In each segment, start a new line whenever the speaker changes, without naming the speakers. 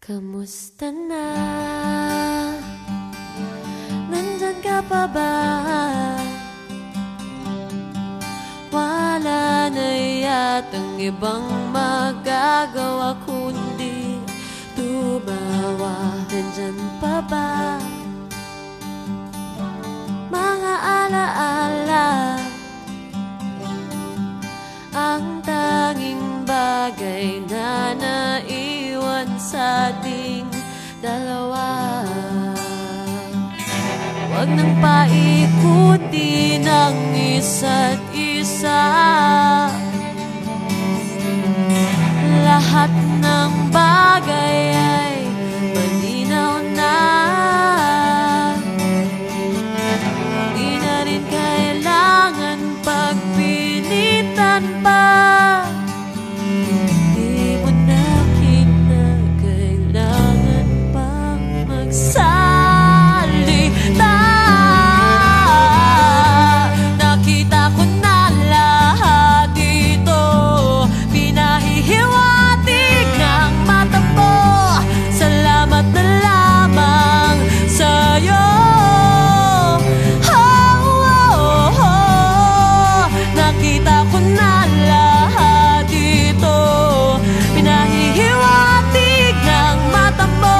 Kamusta na? Nandyan ka pa ba? Wala na yatang ibang magagawa kundi tumawa. Nandyan pa ba mga alaala? Ang tanging bagay na naiwan sa ating dalawa. Huwag nang paikutin ang isa't isa. Lahat ng bagay ay malinaw na. Di na rin kailangan pagpilitan pa. Di mo na kinakailangan pang magsalita. Nakita ko na lahat ito, pinahihiwatig ng mata mo. Salamat na lamang sa'yo. Nakita ko na lahat ito, pinahihiwatig ng mata mo.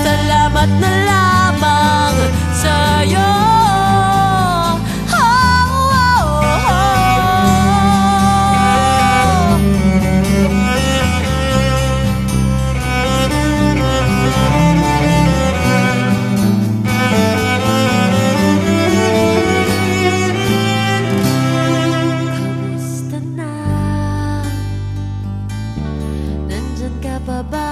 Salamat na lamang sa'yo. Kamusta na? Nandyan ka pa ba?